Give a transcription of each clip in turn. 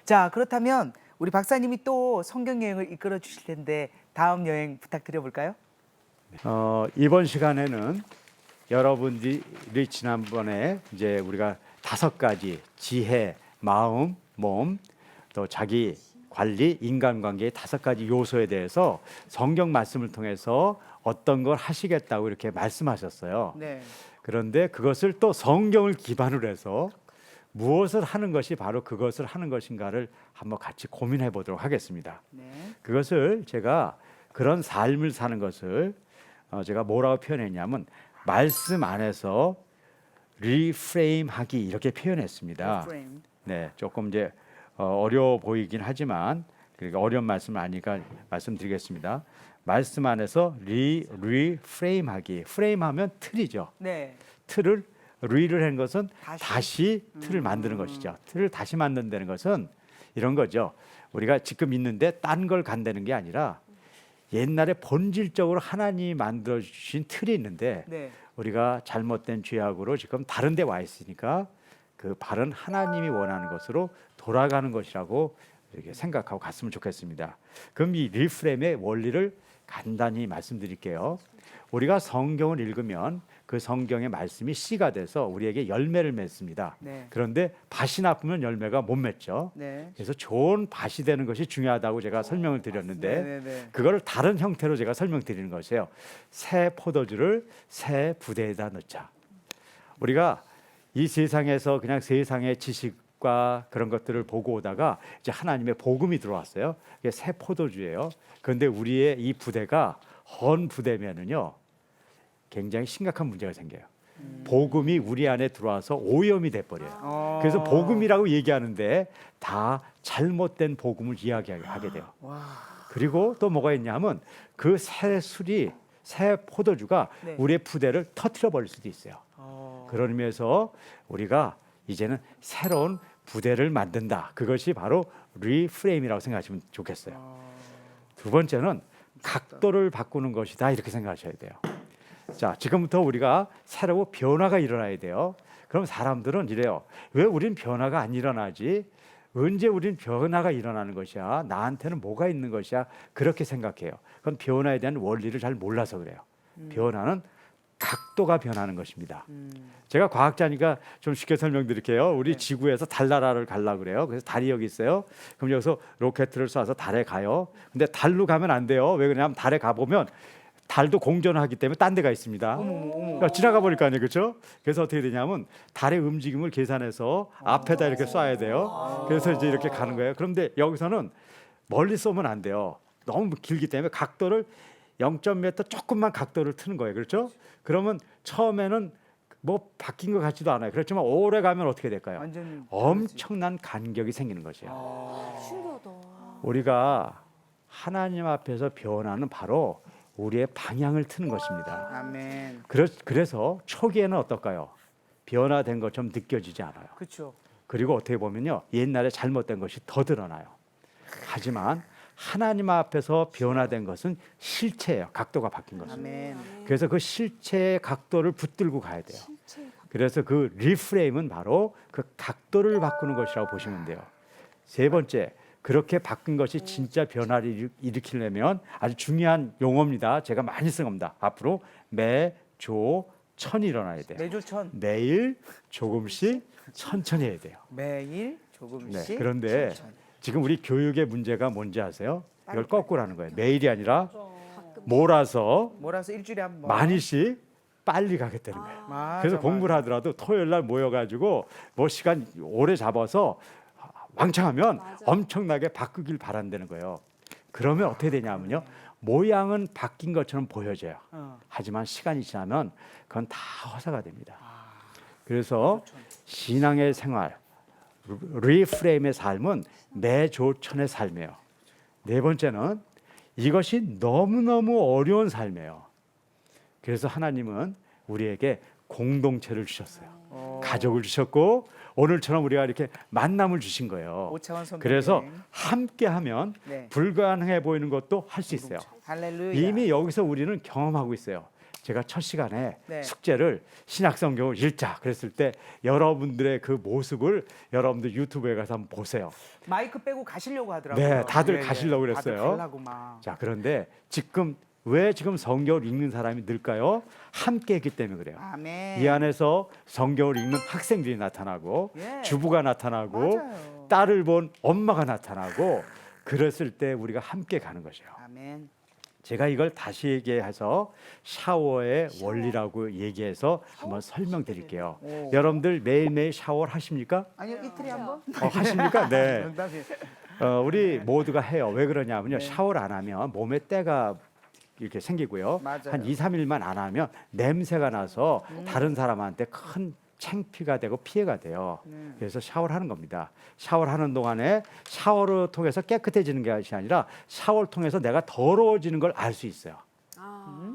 자, 그렇다면 우리 박사님이 또 성경 여행을 이끌어 주실 텐데 다음 여행 부탁드려 볼까요? 이번 시간에는 여러분들이 지난번에 이제 우리가 5가지 지혜, 마음, 몸, 또 자기 관리, 인간관계의 5가지 요소에 대해서 성경 말씀을 통해서 어떤 걸 하시겠다고 이렇게 말씀하셨어요. 네. 그런데 그것을 또 성경을 기반으로 해서 무엇을 하는 것이 바로 그것을 하는 것인가를 한번 같이 고민해 보도록 하겠습니다. 네. 그것을 제가 그런 삶을 사는 것을 제가 뭐라고 표현했냐면 말씀 안에서 리프레임하기 이렇게 표현했습니다. 프레임. 네, 조금 이제 어려워 보이긴 하지만 그러니까 어려운 말씀을 아니까 말씀드리겠습니다. 말씀 안에서 리프레임하기. 프레임하면 틀이죠. 네. 틀을 리를 한 것은 다시. 다시 틀을 만드는 것이죠. 틀을 다시 만든다는 것은 이런 거죠. 우리가 지금 있는데 딴 걸 간다는 게 아니라 옛날에 본질적으로 하나님이 만들어 주신 틀이 있는데 네. 우리가 잘못된 죄악으로 지금 다른 데 와 있으니까 그 바른 하나님이 원하는 것으로 돌아가는 것이라고 이렇게 생각하고 갔으면 좋겠습니다. 그럼 이 리프레임의 원리를 간단히 말씀드릴게요. 우리가 성경을 읽으면 그 성경의 말씀이 씨가 돼서 우리에게 열매를 맺습니다. 네. 그런데 밭이 나쁘면 열매가 못 맺죠. 네. 그래서 좋은 밭이 되는 것이 중요하다고 제가 설명을 드렸는데 네. 그거를 다른 형태로 제가 설명드리는 것이에요. 새 포도주를 새 부대에다 넣자. 우리가 이 세상에서 그냥 세상의 지식과 그런 것들을 보고 오다가 이제 하나님의 복음이 들어왔어요. 이게 새 포도주예요. 그런데 우리의 이 부대가 헌 부대면은요 굉장히 심각한 문제가 생겨요. 복음이 우리 안에 들어와서 오염이 돼버려요. 그래서 복음이라고 얘기하는데 다 잘못된 복음을 이야기하게 돼요. 와. 그리고 또 뭐가 있냐면 그 새 술이 새 포도주가 네. 우리의 부대를 터뜨려 버릴 수도 있어요. 그런 의미에서 우리가 이제는 새로운 부대를 만든다. 그것이 바로 리프레임이라고 생각하시면 좋겠어요. 두 번째는 각도를 바꾸는 것이다. 이렇게 생각하셔야 돼요. 자, 지금부터 우리가 새로 변화가 일어나야 돼요. 그럼 사람들은 이래요. 왜 우린 변화가 안 일어나지? 언제 우린 변화가 일어나는 것이야? 나한테는 뭐가 있는 것이야? 그렇게 생각해요. 그건 변화에 대한 원리를 잘 몰라서 그래요. 변화는 각도가 변하는 것입니다. 제가 과학자니까 좀 쉽게 설명드릴게요. 우리 지구에서 달나라를 가려고 그래요. 그래서 달이 여기 있어요. 그럼 여기서 로켓을 쏴서 달에 가요. 근데 달로 가면 안 돼요. 왜 그러냐면 달에 가보면 달도 공전을 하기 때문에 딴 데가 있습니다. 그러니까 지나가 버릴 거 아니에요. 그렇죠? 그래서 어떻게 되냐면 달의 움직임을 계산해서 앞에다 이렇게 쏴야 돼요. 그래서 이제 이렇게 가는 거예요. 그런데 여기서는 멀리 쏘면 안 돼요. 너무 길기 때문에 각도를 0.m 조금만 각도를 트는 거예요. 그렇죠? 그러면 처음에는 뭐 바뀐 것 같지도 않아요. 그렇지만 오래 가면 어떻게 될까요? 완전 엄청난 간격이 생기는 것이에요. 신기하다. 우리가 하나님 앞에서 변화는 바로 우리의 방향을 트는 것입니다. 아멘. 그래서 초기에는 어떨까요? 변화된 것처럼 느껴지지 않아요. 그렇죠. 그리고 어떻게 보면요, 옛날에 잘못된 것이 더 드러나요. 하지만 하나님 앞에서 변화된 것은 실체예요. 각도가 바뀐 것은. 아멘. 그래서 그 실체의 각도를 붙들고 가야 돼요. 그래서 그 리프레임은 바로 그 각도를 바꾸는 것이라고 보시면 돼요. 세 번째, 그렇게 바뀐 것이 진짜 변화를 일으키려면 아주 중요한 용어입니다. 제가 많이 쓴 겁니다. 앞으로 매조천이 일어나야 돼요. 매조천. 매일 조금씩 천천히 해야 돼요. 매일 조금씩. 네, 그런데 천천히. 지금 우리 교육의 문제가 뭔지 아세요? 이걸 빨리, 거꾸로 하는 거예요. 매일이 아니라 몰아서 몰아서 일주일에 한 번. 많이씩 빨리 가겠다는 거예요. 맞아, 그래서 맞아. 공부를 하더라도 토요일 날 모여가지고 뭐 시간 오래 잡아서 왕창하면 엄청나게 바꾸길 바란다는 거예요. 그러면 어떻게 되냐면요. 모양은 바뀐 것처럼 보여져요. 하지만 시간이 지나면 그건 다 허사가 됩니다. 그래서 신앙의 생활, 리프레임의 삶은 매조천의 삶이에요. 네 번째는 이것이 너무너무 어려운 삶이에요. 그래서 하나님은 우리에게 공동체를 주셨어요. 가족을 주셨고 오늘처럼 우리가 이렇게 만남을 주신 거예요. 5차원 선배. 그래서 함께하면 네. 불가능해 보이는 것도 할 수 있어요. 할렐루야. 이미 여기서 우리는 경험하고 있어요. 제가 첫 시간에 네. 숙제를 신약성경을 읽자 그랬을 때 여러분들의 그 모습을 여러분들 유튜브에 가서 한번 보세요. 마이크 빼고 가시려고 하더라고요. 네, 다들 예, 예. 가시려고 다들 그랬어요. 가려고 막. 자, 그런데 왜 지금 성경을 읽는 사람이 늘까요? 함께 했기 때문에 그래요. 아멘. 이 안에서 성경을 읽는 학생들이 나타나고 예. 주부가 나타나고 맞아요. 딸을 본 엄마가 나타나고 그랬을 때 우리가 함께 가는 것이에요. 아멘. 제가 이걸 다시 얘기해서 샤워의 원리라고 얘기해서 한번 설명드릴게요. 오. 여러분들 매일매일 샤워를 하십니까? 아니요, 이틀에 한 번? 하십니까? 네. 농담이에요. 우리 모두가 해요. 왜 그러냐면요. 네. 샤워를 안 하면 몸에 때가 이렇게 생기고요. 맞아요. 한 2, 3일만 안 하면 냄새가 나서 다른 사람한테 큰 창피가 되고 피해가 돼요. 그래서 샤워를 하는 겁니다. 샤워를 하는 동안에 샤워를 통해서 깨끗해지는 것이 아니라 샤워를 통해서 내가 더러워지는 걸 알 수 있어요.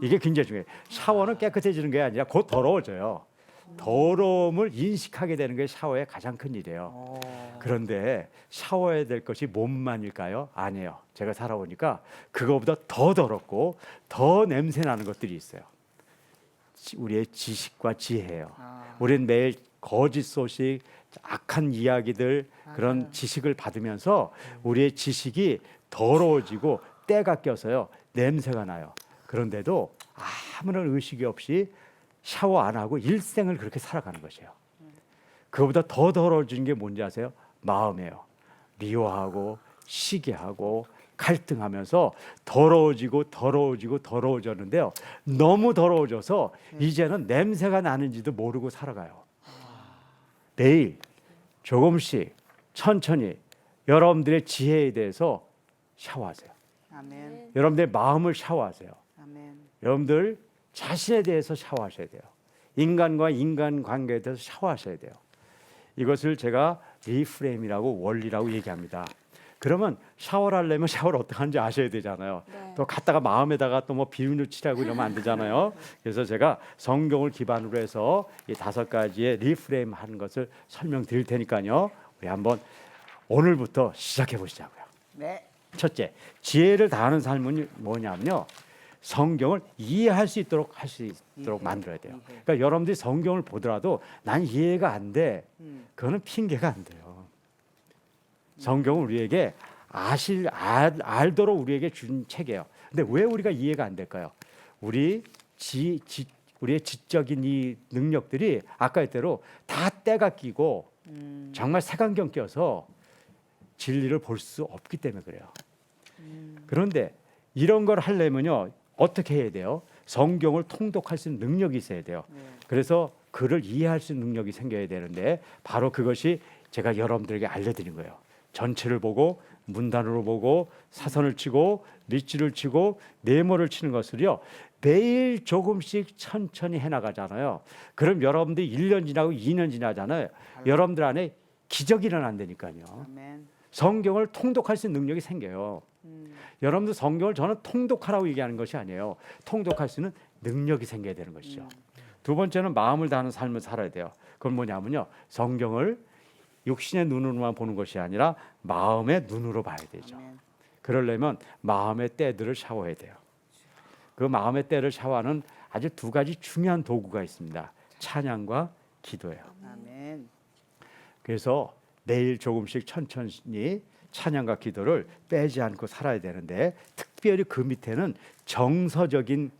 이게 굉장히 중요해요. 샤워는 깨끗해지는 게 아니라 곧 더러워져요. 더러움을 인식하게 되는 게 샤워의 가장 큰 일이에요. 그런데 샤워해야 될 것이 몸만일까요? 아니에요. 제가 살아보니까 그거보다 더 더럽고 더 냄새 나는 것들이 있어요. 우리의 지식과 지혜예요. 우리는 매일 거짓 소식, 악한 이야기들 그런 지식을 받으면서 우리의 지식이 더러워지고 때가 껴서요. 냄새가 나요. 그런데도 아무런 의식이 없이 샤워 안 하고 일생을 그렇게 살아가는 것이에요. 그거보다 더 더러워지는 게 뭔지 아세요? 마음이에요. 미워하고 시기하고 갈등하면서 더러워지는데요. 너무 더러워져서 이제는 냄새가 나는지도 모르고 살아가요. 매일 조금씩 천천히 여러분들의 지혜에 대해서 샤워하세요. 아멘. 여러분들의 마음을 샤워하세요. 아멘. 여러분들 자신에 대해서 샤워하셔야 돼요. 인간과 인간 관계에 대해서 샤워하셔야 돼요. 이것을 제가 리프레임이라고 원리라고 얘기합니다. 그러면 샤워를 하려면 샤워를 어떻게 하는지 아셔야 되잖아요. 네. 또 갖다가 마음에다가 또 뭐 비누 칠하고 이러면 안 되잖아요. 그래서 제가 성경을 기반으로 해서 이 5가지의 리프레임 하는 것을 설명드릴 테니까요. 우리 한번 오늘부터 시작해 보시자고요. 네. 첫째, 지혜를 다하는 삶은 뭐냐면요. 성경을 이해할 수 있도록 만들어야 돼요. 그러니까 여러분들이 성경을 보더라도 난 이해가 안 돼. 그거는 핑계가 안 돼요. 성경은 우리에게 알도록 우리에게 준 책이에요. 근데 왜 우리가 이해가 안 될까요? 우리의 지적인 이 능력들이 아까 했대로 다 때가 끼고 정말 색안경 껴서 진리를 볼 수 없기 때문에 그래요. 그런데 이런 걸 하려면요. 어떻게 해야 돼요? 성경을 통독할 수 있는 능력이 있어야 돼요. 그래서 그를 이해할 수 있는 능력이 생겨야 되는데 바로 그것이 제가 여러분들에게 알려드린 거예요. 전체를 보고 문단으로 보고 사선을 치고 밑줄을 치고 네모를 치는 것을요. 매일 조금씩 천천히 해나가잖아요. 그럼 여러분들이 1년 지나고 2년 지나잖아요. 여러분들 안에 기적이 일어난다니까요. 아멘. 성경을 통독할 수 있는 능력이 생겨요. 여러분들 성경을 저는 통독하라고 얘기하는 것이 아니에요. 통독할 수 있는 능력이 생겨야 되는 것이죠. 두 번째는 마음을 다하는 삶을 살아야 돼요. 그건 뭐냐면요. 성경을 육신의 눈으로만 보는 것이 아니라 마음의 눈으로 봐야 되죠. 아멘. 그러려면 마음의 때들을 샤워해야 돼요. 그 마음의 때를 샤워하는 아주 2가지 중요한 도구가 있습니다. 찬양과 기도예요. 아멘. 그래서 매일 조금씩 천천히 찬양과 기도를 빼지 않고 살아야 되는데 특별히 그 밑에는 정서적인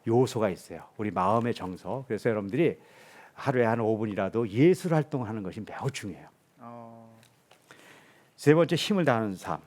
요소가 있어요. 우리 마음의 정서. 그래서 여러분들이 하루에 한 5분이라도 예술 활동하는 것이 매우 중요해요. 세 번째, 힘을 다하는 삶.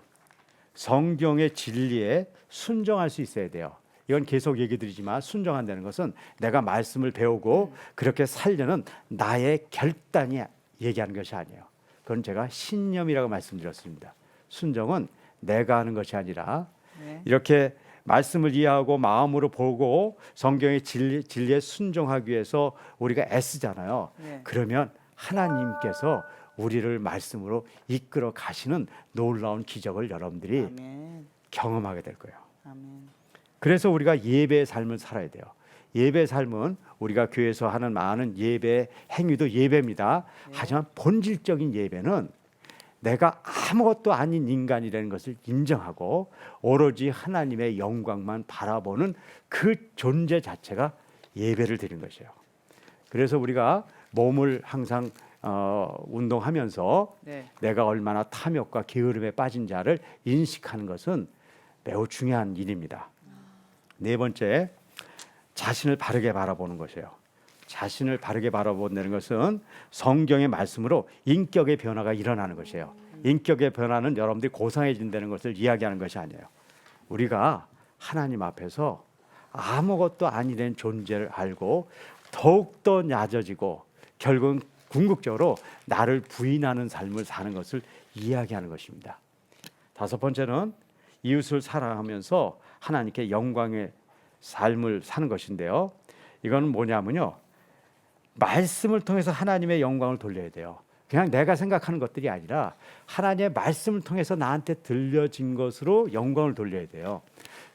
성경의 진리에 순종할 수 있어야 돼요. 이건 계속 얘기 드리지만 순종한다는 것은 내가 말씀을 배우고 그렇게 살려는 나의 결단이 얘기하는 것이 아니에요. 그건 제가 신념이라고 말씀드렸습니다. 순종은 내가 하는 것이 아니라 네. 이렇게 말씀을 이해하고 마음으로 보고 성경의 진리에 순종하기 위해서 우리가 애쓰잖아요. 네. 그러면 하나님께서 우리를 말씀으로 이끌어 가시는 놀라운 기적을 여러분들이 아멘. 경험하게 될 거예요. 아멘. 그래서 우리가 예배의 삶을 살아야 돼요. 예배의 삶은 우리가 교회에서 하는 많은 예배 행위도 예배입니다. 하지만 본질적인 예배는 내가 아무것도 아닌 인간이라는 것을 인정하고 오로지 하나님의 영광만 바라보는 그 존재 자체가 예배를 드린 것이에요. 그래서 우리가 몸을 항상 운동하면서 네. 내가 얼마나 탐욕과 게으름에 빠진 자를 인식하는 것은 매우 중요한 일입니다. 네 번째, 자신을 바르게 바라보는 것이에요. 자신을 바르게 바라본다는 것은 성경의 말씀으로 인격의 변화가 일어나는 것이에요. 인격의 변화는 여러분들이 고상해진다는 것을 이야기하는 것이 아니에요. 우리가 하나님 앞에서 아무것도 아니된 존재를 알고 더욱더 낮아지고 결국은 궁극적으로 나를 부인하는 삶을 사는 것을 이야기하는 것입니다. 다섯 번째는 이웃을 사랑하면서 하나님께 영광의 삶을 사는 것인데요. 이건 뭐냐면요, 말씀을 통해서 하나님의 영광을 돌려야 돼요. 그냥 내가 생각하는 것들이 아니라 하나님의 말씀을 통해서 나한테 들려진 것으로 영광을 돌려야 돼요.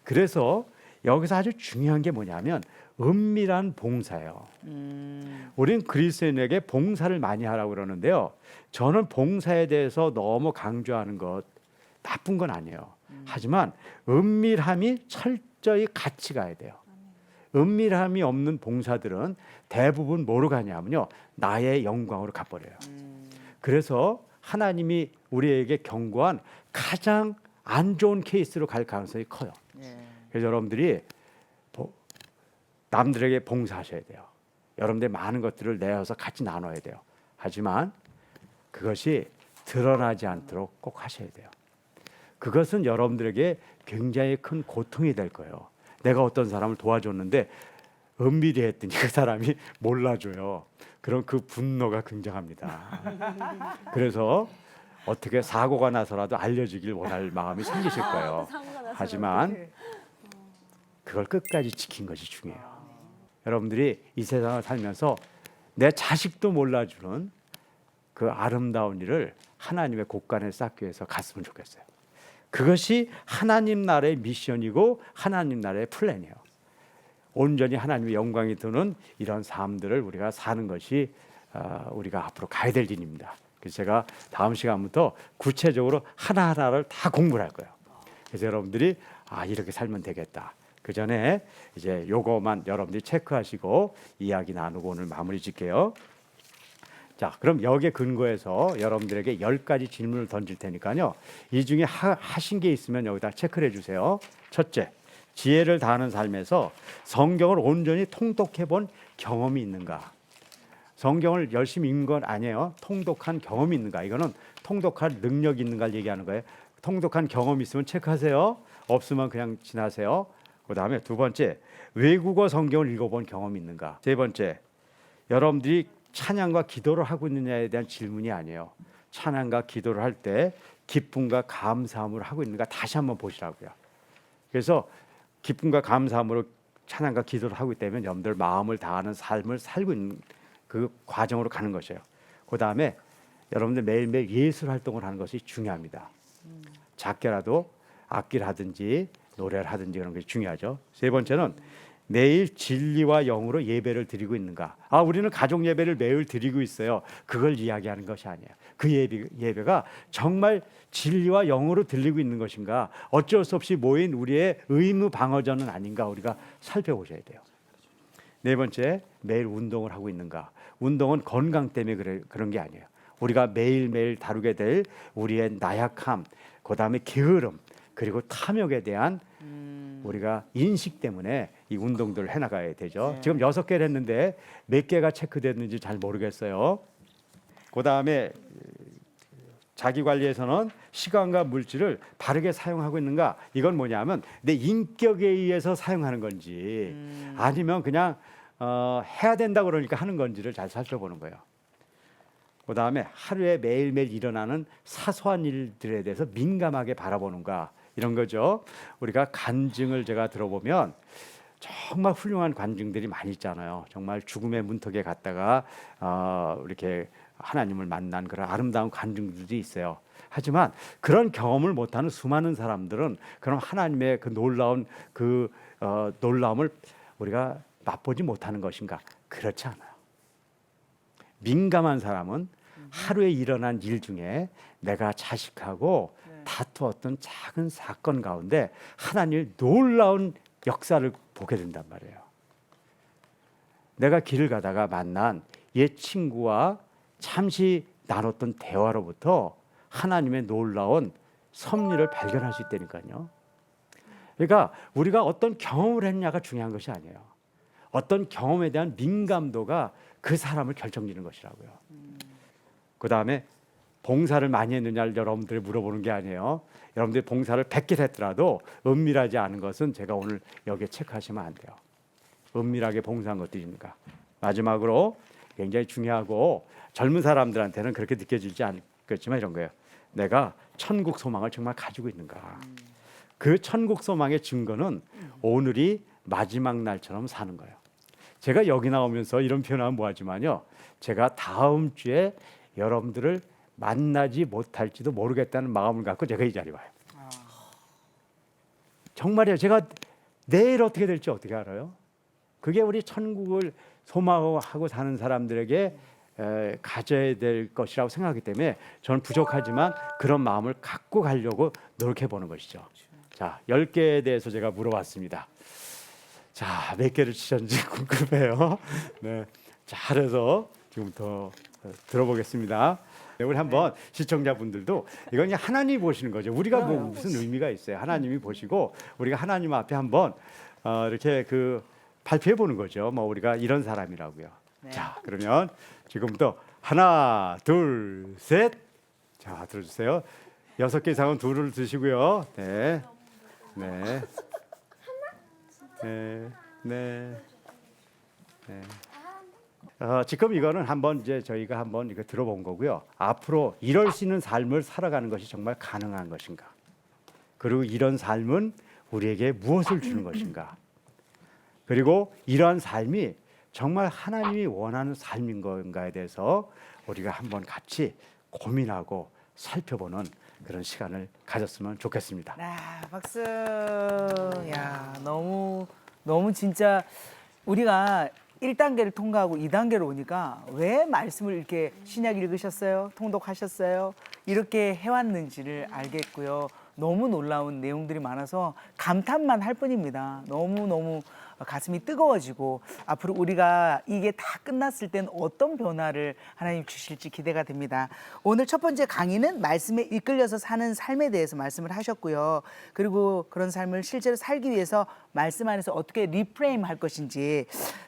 그래서 여기서 아주 중요한 게 뭐냐면 은밀한 봉사예요. 우리는 그리스도인에게 봉사를 많이 하라고 그러는데요. 저는 봉사에 대해서 너무 강조하는 것 나쁜 건 아니에요. 하지만 은밀함이 철저히 같이 가야 돼요. 은밀함이 없는 봉사들은 대부분 뭐로 가냐면요, 나의 영광으로 가버려요. 그래서 하나님이 우리에게 경고한 가장 안 좋은 케이스로 갈 가능성이 커요. 그래서 여러분들이 남들에게 봉사하셔야 돼요. 여러분들의 많은 것들을 내어서 같이 나눠야 돼요. 하지만 그것이 드러나지 않도록 꼭 하셔야 돼요. 그것은 여러분들에게 굉장히 큰 고통이 될 거예요. 내가 어떤 사람을 도와줬는데 은밀히 했더니 그 사람이 몰라줘요. 그럼 그 분노가 굉장합니다. 그래서 어떻게 사고가 나서라도 알려주길 원할 마음이 생기실 거예요. 하지만 그걸 끝까지 지킨 것이 중요해요. 여러분들이 이 세상을 살면서 내 자식도 몰라주는 그 아름다운 일을 하나님의 곳간에 쌓기 위해서 갔으면 좋겠어요. 그것이 하나님 나라의 미션이고 하나님 나라의 플랜이에요. 온전히 하나님의 영광이 드는 이런 삶들을 우리가 사는 것이 우리가 앞으로 가야 될 일입니다. 그래서 제가 다음 시간부터 구체적으로 하나하나를 다 공부를 할 거예요. 그래서 여러분들이 이렇게 살면 되겠다. 그 전에 이제 요거만 여러분들이 체크하시고 이야기 나누고 오늘 마무리 짓게요. 자, 그럼 여기에 근거해서 여러분들에게 10가지 질문을 던질 테니까요. 이 중에 하신 게 있으면 여기다 체크를 해주세요. 첫째, 지혜를 다하는 삶에서 성경을 온전히 통독해 본 경험이 있는가? 성경을 열심히 읽는 건 아니에요. 통독한 경험이 있는가? 이거는 통독할 능력이 있는가를 얘기하는 거예요. 통독한 경험이 있으면 체크하세요. 없으면 그냥 지나세요. 그 다음에 두 번째, 외국어 성경을 읽어본 경험이 있는가? 세 번째, 여러분들이 찬양과 기도를 하고 있느냐에 대한 질문이 아니에요. 찬양과 기도를 할 때 기쁨과 감사함을 하고 있는가 다시 한번 보시라고요. 그래서 기쁨과 감사함으로 찬양과 기도를 하고 있다면 여러분들 마음을 다하는 삶을 살고 있는 그 과정으로 가는 것이에요. 그 다음에 여러분들 매일매일 예술 활동을 하는 것이 중요합니다. 작게라도 악기를 하든지 노래를 하든지 그런 것이 중요하죠. 세 번째는 매일 진리와 영으로 예배를 드리고 있는가? 우리는 가족 예배를 매일 드리고 있어요. 그걸 이야기하는 것이 아니에요. 그 예배가 정말 진리와 영으로 들리고 있는 것인가? 어쩔 수 없이 모인 우리의 의무 방어전은 아닌가? 우리가 살펴보셔야 돼요. 네 번째, 매일 운동을 하고 있는가? 운동은 건강 때문에 그런 게 아니에요. 우리가 매일매일 다루게 될 우리의 나약함, 그 다음에 게으름, 그리고 탐욕에 대한 우리가 인식 때문에 이 운동들을 해나가야 되죠. 네. 지금 6개를 했는데 몇 개가 체크됐는지 잘 모르겠어요. 그 다음에 자기 관리에서는 시간과 물질을 바르게 사용하고 있는가? 이건 뭐냐면 내 인격에 의해서 사용하는 건지 아니면 그냥 해야 된다 그러니까 하는 건지를 잘 살펴보는 거예요. 그 다음에 하루에 매일매일 일어나는 사소한 일들에 대해서 민감하게 바라보는가? 이런 거죠. 우리가 간증을 제가 들어보면 정말 훌륭한 간증들이 많이 있잖아요. 정말 죽음의 문턱에 갔다가 이렇게 하나님을 만난 그런 아름다운 간증들이 있어요. 하지만 그런 경험을 못하는 수많은 사람들은 그럼 하나님의 그 놀라운 놀라움을 우리가 맛보지 못하는 것인가? 그렇지 않아요. 민감한 사람은 하루에 일어난 일 중에 내가 자식하고 다투었던 작은 사건 가운데 하나님의 놀라운 역사를 보게 된단 말이에요. 내가 길을 가다가 만난 옛 친구와 잠시 나눴던 대화로부터 하나님의 놀라운 섭리를 발견할 수 있다니까요. 그러니까 우리가 어떤 경험을 했냐가 중요한 것이 아니에요. 어떤 경험에 대한 민감도가 그 사람을 결정짓는 것이라고요. 그 다음에 봉사를 많이 했느냐를 여러분들이 물어보는 게 아니에요. 여러분들이 봉사를 100개 했더라도 은밀하지 않은 것은 제가 오늘 여기에 체크하시면 안 돼요. 은밀하게 봉사한 것들입니까? 마지막으로 굉장히 중요하고 젊은 사람들한테는 그렇게 느껴지지 않겠지만 이런 거예요. 내가 천국 소망을 정말 가지고 있는가? 그 천국 소망의 증거는 오늘이 마지막 날처럼 사는 거예요. 제가 여기 나오면서 이런 표현하면 뭐하지만요. 제가 다음 주에 여러분들을 만나지 못할지도 모르겠다는 마음을 갖고 제가 이 자리에 와요. 정말이에요. 제가 내일 어떻게 될지 어떻게 알아요? 그게 우리 천국을 소망하고 사는 사람들에게 가져야 될 것이라고 생각하기 때문에 저는 부족하지만 그런 마음을 갖고 가려고 노력해 보는 것이죠. 자, 10개에 대해서 제가 물어봤습니다. 자, 몇 개를 치셨는지 궁금해요. 네, 잘해서 지금부터 들어보겠습니다. 네, 우리 한번 시청자분들도 이건 그냥 하나님이 보시는 거죠. 우리가 뭐 무슨 의미가 있어요. 하나님이 보시고 우리가 하나님 앞에 한번 이렇게 그 발표해 보는 거죠. 뭐 우리가 이런 사람이라고요. 네. 자, 그러면 지금부터 하나, 둘, 셋. 자, 들어주세요. 6개 이상은 둘을 드시고요. 네, 네, 네, 네, 네. 지금 이거는 한번 이제 저희가 한번 이거 들어본 거고요. 앞으로 이럴 수 있는 삶을 살아가는 것이 정말 가능한 것인가? 그리고 이런 삶은 우리에게 무엇을 주는 것인가? 그리고 이러한 삶이 정말 하나님이 원하는 삶인 건가에 대해서 우리가 한번 같이 고민하고 살펴보는 그런 시간을 가졌으면 좋겠습니다. 박수. 야, 너무 진짜 우리가 1단계를 통과하고 2단계로 오니까 왜 말씀을 이렇게 신약 읽으셨어요? 통독하셨어요? 이렇게 해왔는지를 알겠고요. 너무 놀라운 내용들이 많아서 감탄만 할 뿐입니다. 너무 가슴이 뜨거워지고 앞으로 우리가 이게 다 끝났을 땐 어떤 변화를 하나님 주실지 기대가 됩니다. 오늘 첫 번째 강의는 말씀에 이끌려서 사는 삶에 대해서 말씀을 하셨고요. 그리고 그런 삶을 실제로 살기 위해서 말씀 안에서 어떻게 리프레임 할 것인지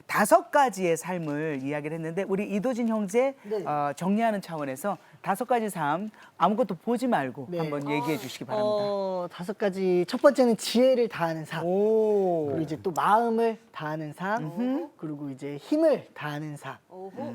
5가지의 삶을 이야기를 했는데 우리 이도진 형제 네. 정리하는 차원에서 5가지 삶 아무것도 보지 말고 네. 한번 얘기해 주시기 바랍니다. 5가지. 첫 번째는 지혜를 다하는 삶. 오. 그리고 이제 또 마음을 다하는 삶. 그리고 이제 힘을 다하는 삶.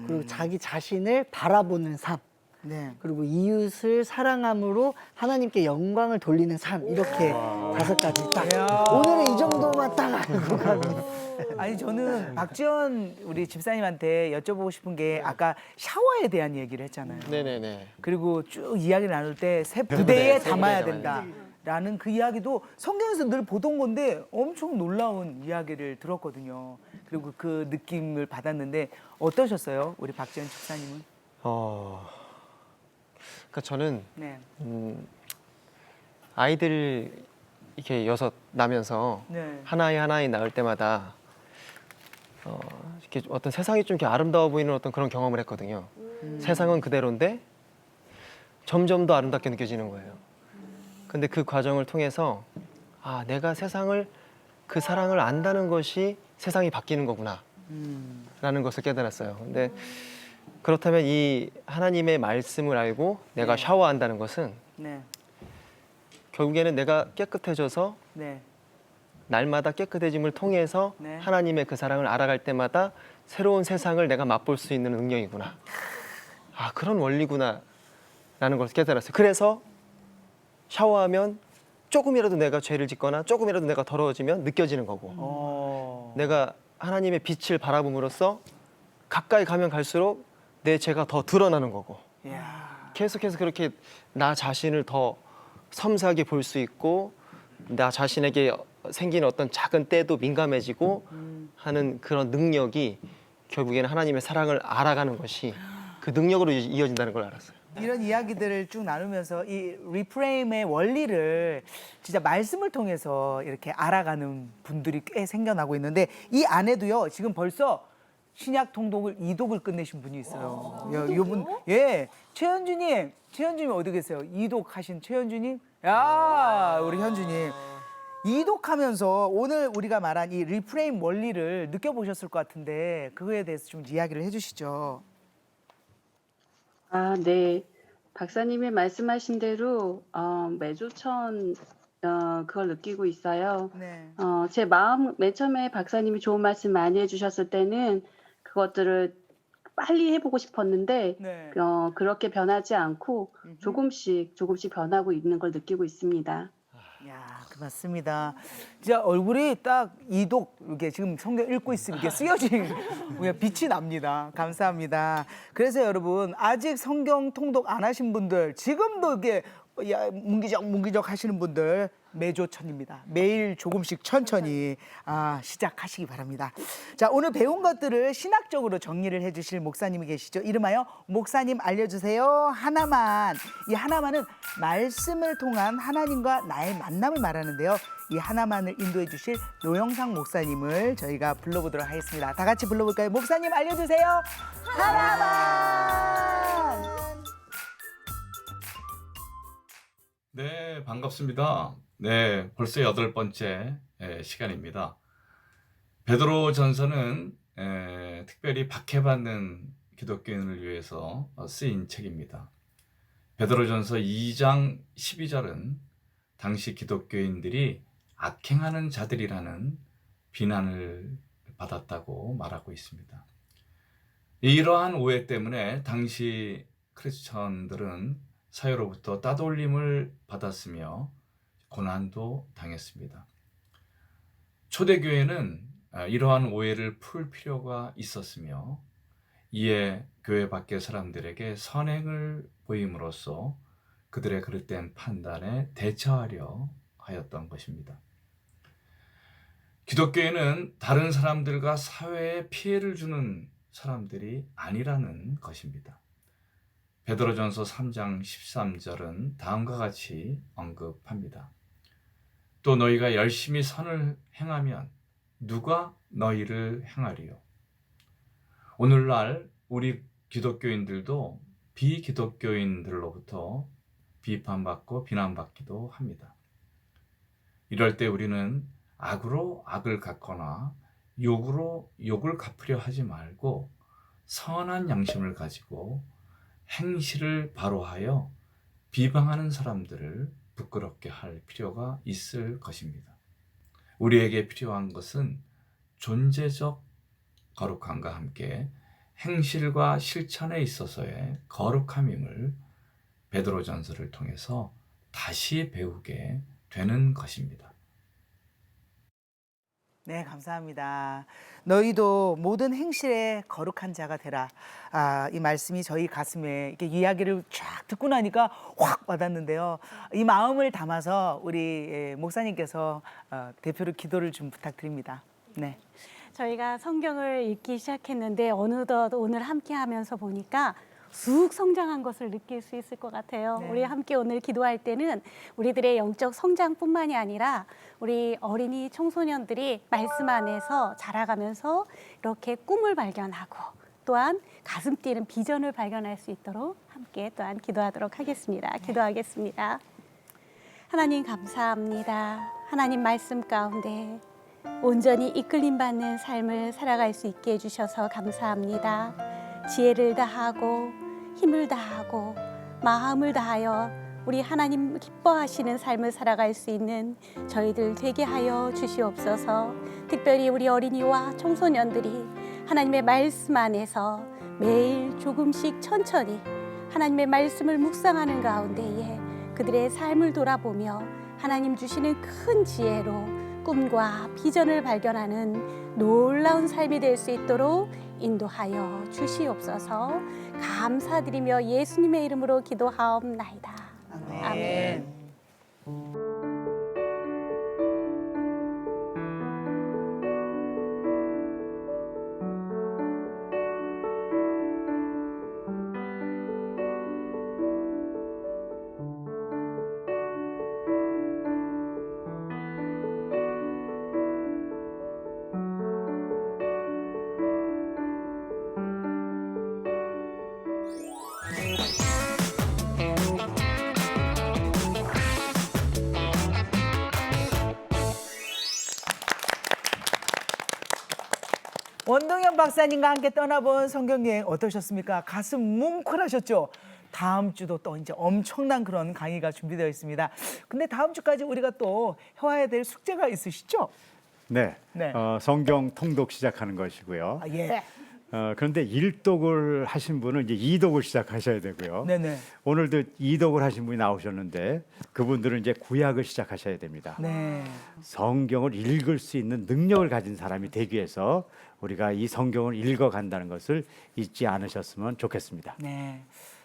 그리고 자기 자신을 바라보는 삶. 네. 그리고 이웃을 사랑함으로 하나님께 영광을 돌리는 삶. 이렇게 5가지 딱. 이야. 오늘은 이 정도만 딱 알고 가면. 아니 저는 박지원 우리 집사님한테 여쭤보고 싶은 게 아까 샤워에 대한 얘기를 했잖아요. 네네네. 그리고 쭉 이야기를 나눌 때 새 부대에 담아야 된다라는 그 이야기도 성경에서 늘 보던 건데 엄청 놀라운 이야기를 들었거든요. 그리고 그 느낌을 받았는데 어떠셨어요, 우리 박지원 집사님은? 그러니까 저는 네. 아이들 이렇게 6 나면서 네. 하나에 낳을 때마다 이렇게 어떤 세상이 좀 이렇게 아름다워 보이는 어떤 그런 경험을 했거든요. 세상은 그대로인데 점점 더 아름답게 느껴지는 거예요. 근데 그 과정을 통해서 내가 세상을 그 사랑을 안다는 것이 세상이 바뀌는 거구나 라는 것을 깨달았어요. 근데 그렇다면 이 하나님의 말씀을 알고 내가 샤워한다는 것은 네. 결국에는 내가 깨끗해져서 네. 날마다 깨끗해짐을 통해서 네. 하나님의 그 사랑을 알아갈 때마다 새로운 세상을 내가 맛볼 수 있는 능력이구나. 그런 원리구나 라는 것을 깨달았어요. 그래서 샤워하면 조금이라도 내가 죄를 짓거나 조금이라도 내가 더러워지면 느껴지는 거고 내가 하나님의 빛을 바라봄으로써 가까이 가면 갈수록 내 죄가 더 드러나는 거고 이야. 계속해서 그렇게 나 자신을 더 섬세하게 볼 수 있고 나 자신에게 생기는 어떤 작은 때도 민감해지고 하는 그런 능력이 결국에는 하나님의 사랑을 알아가는 것이 그 능력으로 이어진다는 걸 알았어요. 이런 이야기들을 쭉 나누면서 이 리프레임의 원리를 진짜 말씀을 통해서 이렇게 알아가는 분들이 꽤 생겨나고 있는데 이 안에도요 지금 벌써 신약 통독을 2독을 끝내신 분이 있어요. 야, 이분 예, 최현주님 어디 계세요? 2독 하신 최현주님? 야, 우리 현주님. 이독하면서 오늘 우리가 말한 이 리프레임 원리를 느껴보셨을 것 같은데 그거에 대해서 좀 이야기를 해주시죠. 아, 네. 박사님이 말씀하신 대로 매조천 그걸 느끼고 있어요. 네. 제 마음 맨 처음에 박사님이 좋은 말씀 많이 해주셨을 때는 그것들을 빨리 해보고 싶었는데 네. 그렇게 변하지 않고 조금씩 변하고 있는 걸 느끼고 있습니다. 야, 그 맞습니다. 진짜 얼굴이 딱 이독 이렇게 지금 성경 읽고 있으면 이렇게 쓰여진 그냥 빛이 납니다. 감사합니다. 그래서 여러분 아직 성경 통독 안 하신 분들 지금도 이렇게 문기적 하시는 분들 매조천입니다. 매일 조금씩 천천히 시작하시기 바랍니다. 자, 오늘 배운 것들을 신학적으로 정리를 해주실 목사님이 계시죠. 이름하여 목사님 알려주세요. 하나만. 이 하나만은 말씀을 통한 하나님과 나의 만남을 말하는데요. 이 하나만을 인도해 주실 노영상 목사님을 저희가 불러보도록 하겠습니다. 다 같이 불러볼까요? 목사님 알려주세요. 하나만. 네, 반갑습니다. 네, 벌써 8번째 시간입니다. 베드로 전서는 특별히 박해받는 기독교인을 위해서 쓰인 책입니다. 베드로 전서 2장 12절은 당시 기독교인들이 악행하는 자들이라는 비난을 받았다고 말하고 있습니다. 이러한 오해 때문에 당시 크리스천들은 사회로부터 따돌림을 받았으며 고난도 당했습니다. 초대교회는 이러한 오해를 풀 필요가 있었으며 이에 교회 밖의 사람들에게 선행을 보임으로써 그들의 그릇된 판단에 대처하려 하였던 것입니다. 기독교회는 다른 사람들과 사회에 피해를 주는 사람들이 아니라는 것입니다. 베드로전서 3장 13절은 다음과 같이 언급합니다. 또 너희가 열심히 선을 행하면 누가 너희를 행하리요? 오늘날 우리 기독교인들도 비기독교인들로부터 비판받고 비난받기도 합니다. 이럴 때 우리는 악으로 악을 갚거나 욕으로 욕을 갚으려 하지 말고 선한 양심을 가지고 행실을 바로하여 비방하는 사람들을 부끄럽게 할 필요가 있을 것입니다. 우리에게 필요한 것은 존재적 거룩함과 함께 행실과 실천에 있어서의 거룩함임을 베드로전서를 통해서 다시 배우게 되는 것입니다. 네, 감사합니다. 너희도 모든 행실에 거룩한 자가 되라. 이 말씀이 저희 가슴에 이렇게 이야기를 쫙 듣고 나니까 확 와닿는데요. 이 마음을 담아서 우리 목사님께서 대표로 기도를 좀 부탁드립니다. 네. 저희가 성경을 읽기 시작했는데 어느덧 오늘 함께 하면서 보니까 쑥 성장한 것을 느낄 수 있을 것 같아요. 네. 우리 함께 오늘 기도할 때는 우리들의 영적 성장뿐만이 아니라 우리 어린이 청소년들이 말씀 안에서 자라가면서 이렇게 꿈을 발견하고 또한 가슴 뛰는 비전을 발견할 수 있도록 함께 또한 기도하도록 하겠습니다. 기도하겠습니다. 하나님 감사합니다. 하나님 말씀 가운데 온전히 이끌림 받는 삶을 살아갈 수 있게 해주셔서 감사합니다. 지혜를 다하고 힘을 다하고 마음을 다하여 우리 하나님 기뻐하시는 삶을 살아갈 수 있는 저희들 되게 하여 주시옵소서. 특별히 우리 어린이와 청소년들이 하나님의 말씀 안에서 매일 조금씩 천천히 하나님의 말씀을 묵상하는 가운데에 그들의 삶을 돌아보며 하나님 주시는 큰 지혜로 꿈과 비전을 발견하는 놀라운 삶이 될 수 있도록 인도하여 주시옵소서. 감사드리며 예수님의 이름으로 기도하옵나이다. 아멘. 오창원 박사님과 함께 떠나본 성경여행 어떠셨습니까? 가슴 뭉클하셨죠? 다음 주도 또 이제 엄청난 그런 강의가 준비되어 있습니다. 근데 다음 주까지 우리가 또 해와야 될 숙제가 있으시죠? 네. 네. 성경 통독 시작하는 것이고요. 아, 예. 그런데 1독을 하신 분은 이제 2독을 시작하셔야 되고요. 네네. 오늘도 2독을 하신 분이 나오셨는데 그분들은 이제 구약을 시작하셔야 됩니다. 네. 성경을 읽을 수 있는 능력을 가진 사람이 되기 위해서 우리가 이 성경을 읽어간다는 것을 잊지 않으셨으면 좋겠습니다. 네.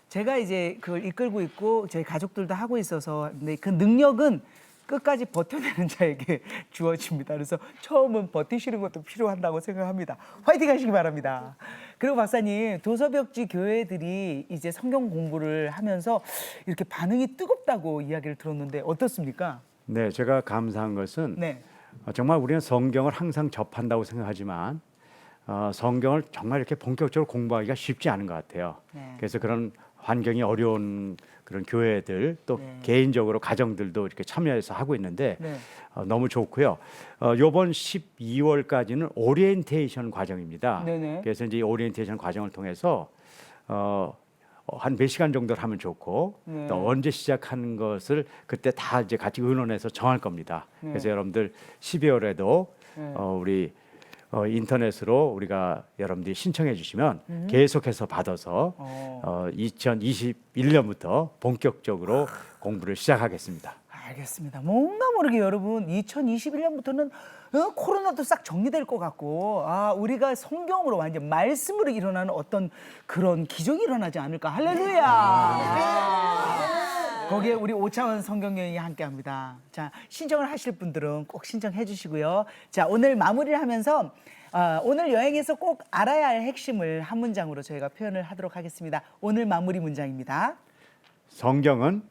제가 이제 그걸 이끌고 있고 저희 가족들도 하고 있어서 근데 그 능력은 끝까지 버텨내는 자에게 주어집니다. 그래서 처음은 버티시는 것도 필요한다고 생각합니다. 화이팅 하시기 바랍니다. 그리고 박사님, 도서벽지 교회들이 이제 성경 공부를 하면서 이렇게 반응이 뜨겁다고 이야기를 들었는데 어떻습니까? 네, 제가 감사한 것은 네. 정말 우리는 성경을 항상 접한다고 생각하지만 성경을 정말 이렇게 본격적으로 공부하기가 쉽지 않은 것 같아요. 네. 그래서 그런 환경이 어려운 그런 교회들 또 네. 개인적으로 가정들도 이렇게 참여해서 하고 있는데 네. 너무 좋고요. 이번 12월까지는 오리엔테이션 과정입니다. 네네. 그래서 이제 이 오리엔테이션 과정을 통해서 한 몇 시간 정도를 하면 좋고 네. 또 언제 시작하는 것을 그때 다 이제 같이 의논해서 정할 겁니다. 네. 그래서 여러분들 12월에도 네. 우리 인터넷으로 우리가 여러분들이 신청해 주시면 계속해서 받아서 2021년부터 본격적으로 공부를 시작하겠습니다. 알겠습니다. 뭔가 모르게 여러분 2021년부터는 코로나도 싹 정리될 것 같고 우리가 성경으로 완전 말씀으로 일어나는 어떤 그런 기적이 일어나지 않을까. 할렐루야. 거기에 우리 오창원 성경여행이 함께합니다. 자, 신청을 하실 분들은 꼭 신청해 주시고요. 자, 오늘 마무리를 하면서 오늘 여행에서 꼭 알아야 할 핵심을 한 문장으로 저희가 표현을 하도록 하겠습니다. 오늘 마무리 문장입니다. 성경은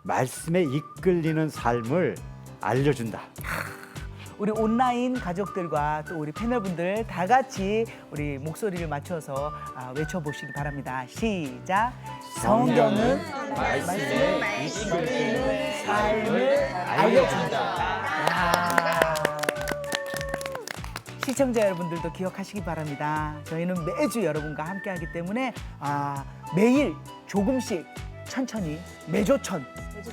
말씀에 이끌리는 삶을 알려준다. 우리 온라인 가족들과 또 우리 패널분들 다 같이 우리 목소리를 맞춰서 외쳐보시기 바랍니다. 시작. 성경은 말씀에 이끌리는 삶을 알려준다. 시청자 여러분들도 기억하시기 바랍니다. 저희는 매주 여러분과 함께하기 때문에 매일 조금씩 천천히 매조천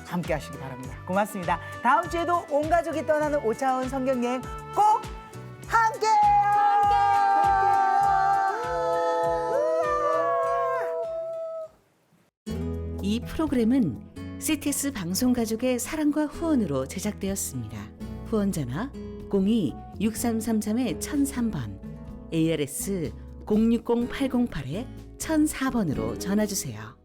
함께 하시기 바랍니다. 고맙습니다. 다음 주에도 온 가족이 떠나는 오차원 성경여행 꼭 함께해요. 이 프로그램은 CTS 방송가족의 사랑과 후원으로 제작되었습니다. 후원전화 02-6333-1003번, ARS 060-808-1004번으로 전화주세요.